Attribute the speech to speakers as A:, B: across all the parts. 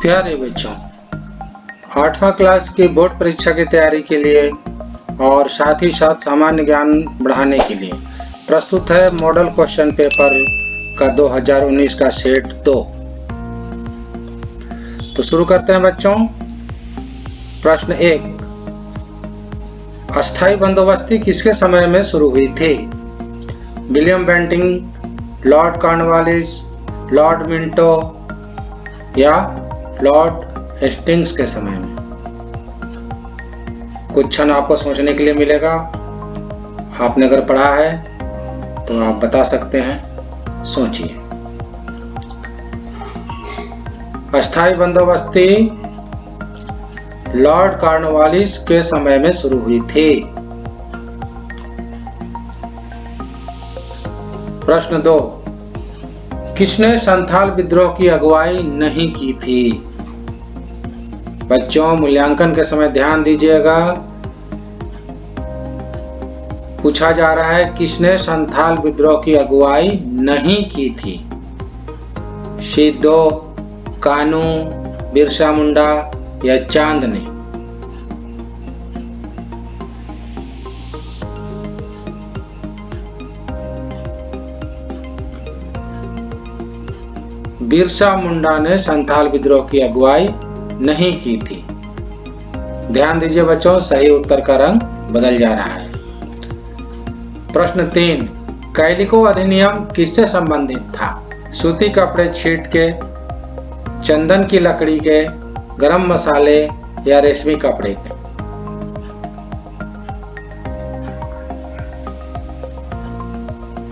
A: प्यारे बच्चों, 8वां क्लास की बोर्ड परीक्षा की तैयारी के लिए और साथ ही साथ सामान्य ज्ञान बढ़ाने के लिए प्रस्तुत है मॉडल क्वेश्चन पेपर का 2019 का सेट 2। तो शुरू करते हैं बच्चों। प्रश्न 1, अस्थाई बंदोबस्ती किसके समय में शुरू हुई थी? William Bentinck, Lord Cornwallis, Lord Minto या लॉर्ड हेस्टिंग्स के समय में? कुछ क्षण आपको सोचने के लिए मिलेगा। आपने अगर पढ़ा है तो आप बता सकते हैं, सोचिए। अस्थाई बंदोबस्ती लॉर्ड कॉर्नवालिस के समय में शुरू हुई थी। प्रश्न 2, किसने संथाल विद्रोह की अगुवाई नहीं की थी? बच्चों, मूल्यांकन के समय ध्यान दीजिएगा। पूछा जा रहा है किसने संथाल विद्रोह की अगुवाई नहीं की थी? सिद्धो, कानू, बिरसा मुंडा या चांद ने? बिरसा मुंडा ने संथाल विद्रोह की अगुवाई नहीं की थी। ध्यान दीजिए बच्चों, सही उत्तर का रंग बदल जा रहा है। प्रश्न 3, कैलिको अधिनियम किससे संबंधित था? सूती कपड़े छीट के, चंदन की लकड़ी के, गरम मसाले या रेशमी कपड़े के?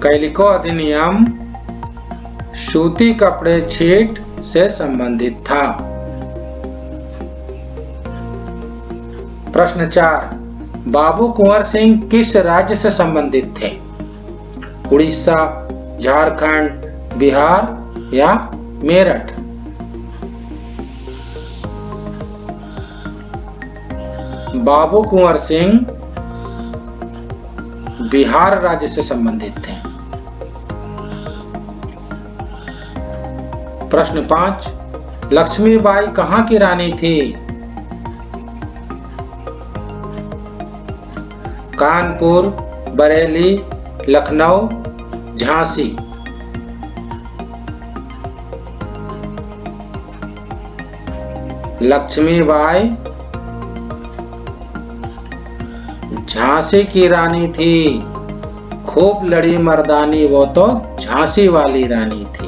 A: कैलिको अधिनियम सूती कपड़े छीट से संबंधित था। प्रश्न 4, बाबू कुंवर सिंह किस राज्य से संबंधित थे? उड़ीसा, झारखंड, बिहार या मेरठ? बाबू कुंवर सिंह बिहार राज्य से संबंधित थे। प्रश्न 5, लक्ष्मीबाई कहां की रानी थी? कानपुर, बरेली, लखनऊ, झांसी? लक्ष्मीबाई झांसी की रानी थी। खूब लड़ी मर्दानी वो तो झांसी वाली रानी थी।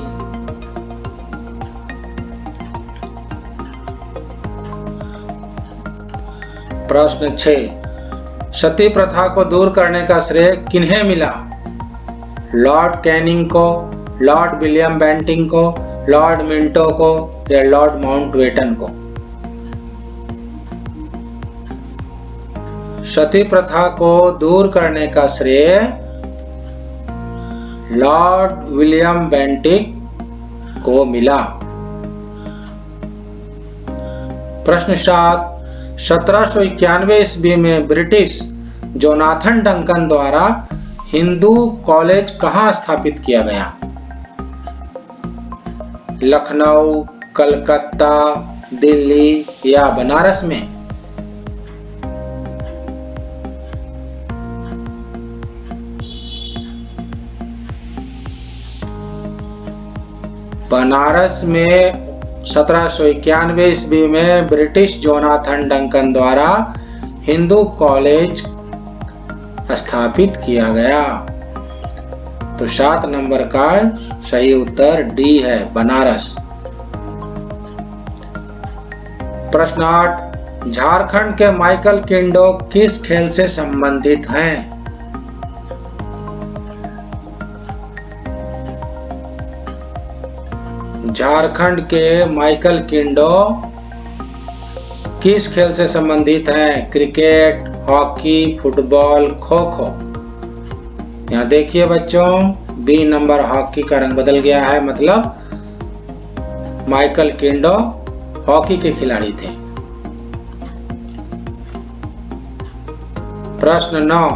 A: प्रश्न 6, सती प्रथा को दूर करने का श्रेय किन्हें मिला? लॉर्ड कैनिंग को, लॉर्ड विलियम बेंटिंग को, लॉर्ड मिंटो को या लॉर्ड माउंटबेटन को? सती प्रथा को दूर करने का श्रेय लॉर्ड विलियम बेंटिंग को मिला। प्रश्न 7, 1791 ईस्वी में ब्रिटिश जोनाथन डंकन द्वारा हिंदू कॉलेज कहां स्थापित किया गया? लखनऊ, कलकत्ता, दिल्ली या बनारस में? बनारस में 1791 ईस्वी में ब्रिटिश जोनाथन डंकन द्वारा हिंदू कॉलेज स्थापित किया गया। तो 7 नंबर का सही उत्तर डी है, बनारस। प्रश्न 8, झारखंड के माइकल किंडो किस खेल से संबंधित हैं? झारखंड के माइकल किंडो किस खेल से संबंधित हैं? Cricket, hockey, football, kho kho? यहाँ देखिए बच्चों, बी नंबर हॉकी का रंग बदल गया है, मतलब माइकल किंडो हॉकी के खिलाड़ी थे। प्रश्न 9,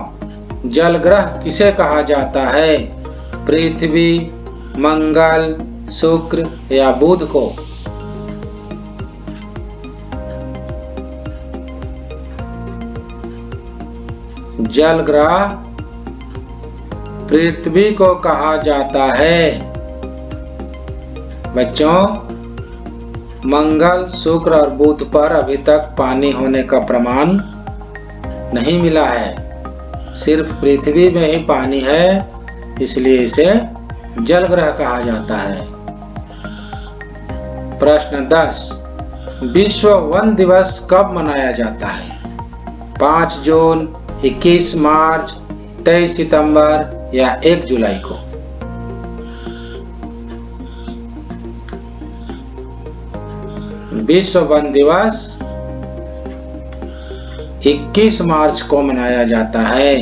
A: जल ग्रह किसे कहा जाता है? पृथ्वी, मंगल, शुक्र या बुध को? जल ग्रह पृथ्वी को कहा जाता है? बच्चों, मंगल, शुक्र और बुध पर अभी तक पानी होने का प्रमाण नहीं मिला है। सिर्फ पृथ्वी में ही पानी है, इसलिए इसे जल ग्रह कहा जाता है। प्रश्न 10, विश्व वन दिवस कब मनाया जाता है? 5 जून, 21 मार्च, 23 सितंबर या 1 जुलाई को? विश्व वन दिवस 21 मार्च को मनाया जाता है।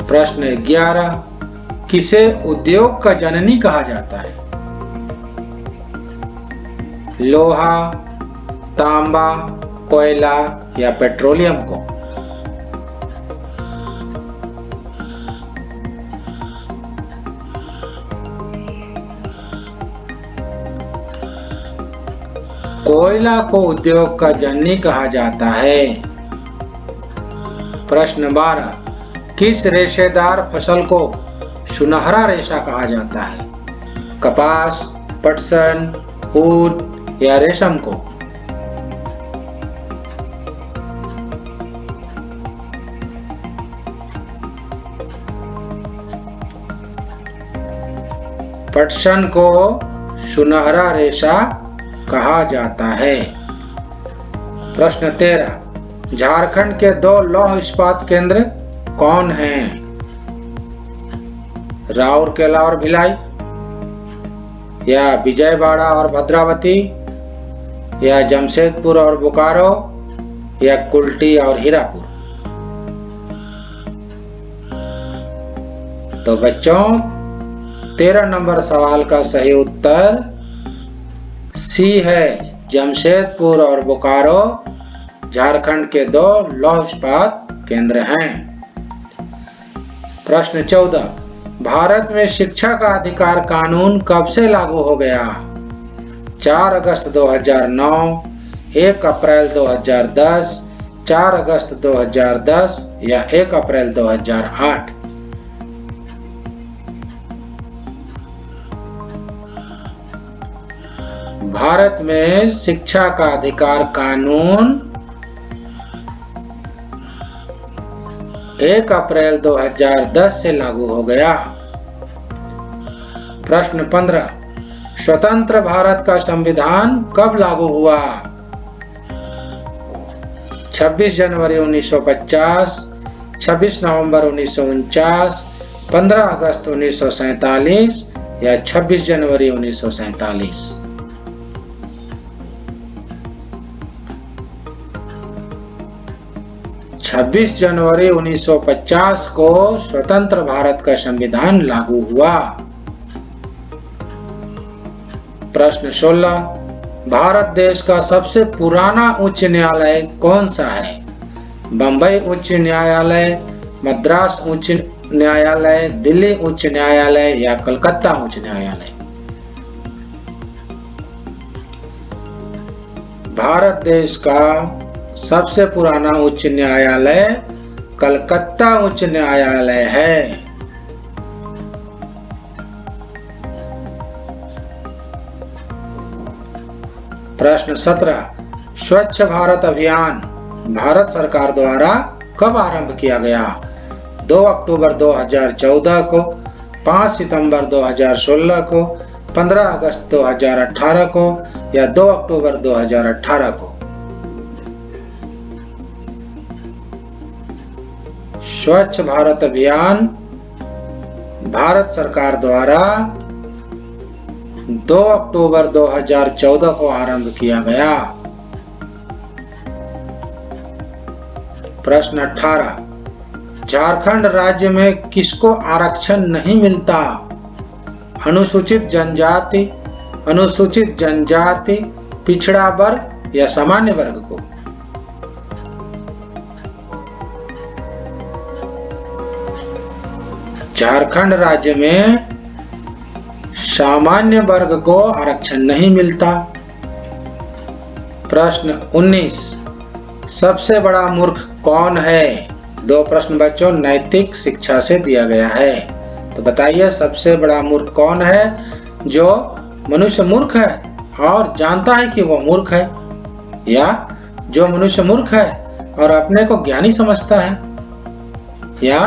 A: प्रश्न 11, किसे उद्योग का जननी कहा जाता है? लोहा, तांबा, कोयला या पेट्रोलियम को? कोयला को उद्योग का जननी कहा जाता है। प्रश्न 12, किस रेशेदार फसल को सुनहरा रेशा कहा जाता है? कपास, पटसन, ऊन या रेशम को? पटसन को सुनहरा रेशा कहा जाता है। प्रश्न 13, झारखंड के 2 लौह इस्पात केंद्र कौन हैं? राउरकेला और भिलाई, या विजयवाड़ा और भद्रावती, या जमशेदपुर और बोकारो, या कुल्टी और हीरापुर? तो बच्चों, 13 नंबर सवाल का सही उत्तर सी है। जमशेदपुर और बोकारो झारखंड के 2 लौह इस्पात केंद्र हैं। प्रश्न 14, भारत में शिक्षा का अधिकार कानून कब से लागू हो गया? 4 अगस्त 2009, 1 अप्रैल 2010, 4 अगस्त 2010 या 1 अप्रैल 2008? भारत में शिक्षा का अधिकार कानून 1 अप्रैल 2010 से लागू हो गया। प्रश्न 15, स्वतंत्र भारत का संविधान कब लागू हुआ? 26 जनवरी 1950, 26 नवंबर 1949, 15 अगस्त 1947 या 26 जनवरी 1947? 26 जनवरी 1950 को स्वतंत्र भारत का संविधान लागू हुआ। प्रश्न 16, भारत देश का सबसे पुराना उच्च न्यायालय कौन सा है? बंबई उच्च न्यायालय, मद्रास उच्च न्यायालय, दिल्ली उच्च न्यायालय या कलकत्ता उच्च न्यायालय? भारत देश का सबसे पुराना उच्च न्यायालय कलकत्ता उच्च न्यायालय है। प्रश्न 17, स्वच्छ भारत अभियान भारत सरकार द्वारा कब आरंभ किया गया? 2 अक्टूबर 2014 को, 5 सितंबर 2016 को, 15 अगस्त 2018 को या 2 अक्टूबर 2018 को? स्वच्छ भारत अभियान भारत सरकार द्वारा 2 अक्टूबर 2014 को आरंभ किया गया। प्रश्न 18, झारखंड राज्य में किसको आरक्षण नहीं मिलता? अनुसूचित जनजाति, अनुसूचित जनजाति, पिछड़ा वर्ग या सामान्य वर्ग को? झारखंड राज्य में सामान्य वर्ग को आरक्षण नहीं मिलता। प्रश्न 19, सबसे बड़ा मूर्ख कौन है? 2 प्रश्न बच्चों नैतिक शिक्षा से दिया गया है। तो बताइए सबसे बड़ा मूर्ख कौन है? जो मनुष्य मूर्ख है और जानता है कि वो मूर्ख है, या जो मनुष्य मूर्ख है और अपने को ज्ञानी समझता है, या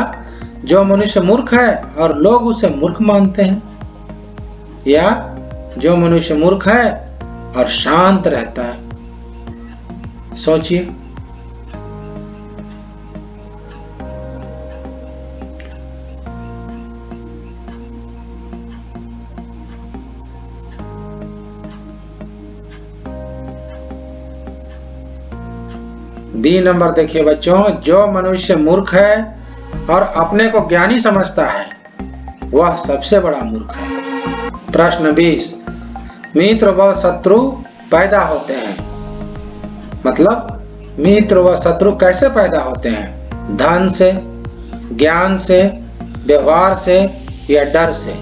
A: जो मनुष्य मूर्ख है और लोग उसे मूर्ख मानते हैं, या जो मनुष्य मूर्ख है और शांत रहता है। सोचिए। बी नंबर देखिए बच्चों, जो मनुष्य मूर्ख है और अपने को ज्ञानी समझता है वह सबसे बड़ा मूर्ख है। प्रश्न 20, मित्र व शत्रु पैदा होते हैं, मतलब मित्र व शत्रु कैसे पैदा होते हैं? धन से, ज्ञान से, व्यवहार से या डर से?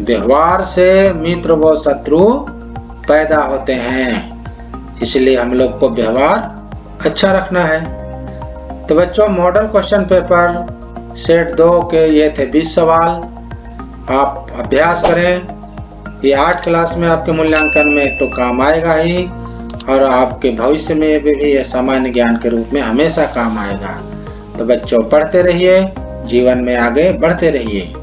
A: व्यवहार से मित्र व शत्रु पैदा होते हैं, इसलिए हम लोग को व्यवहार अच्छा रखना है। तो बच्चों मॉडल क्वेश्चन पेपर सेट 2 के ये थे 20 सवाल। आप अभ्यास करें, ये 8 क्लास में आपके मूल्यांकन में तो काम आएगा ही, और आपके भविष्य में भी ये सामान्य ज्ञान के रूप में हमेशा काम आएगा। तो बच्चों पढ़ते रहिए, जीवन में आगे बढ़ते रहिए।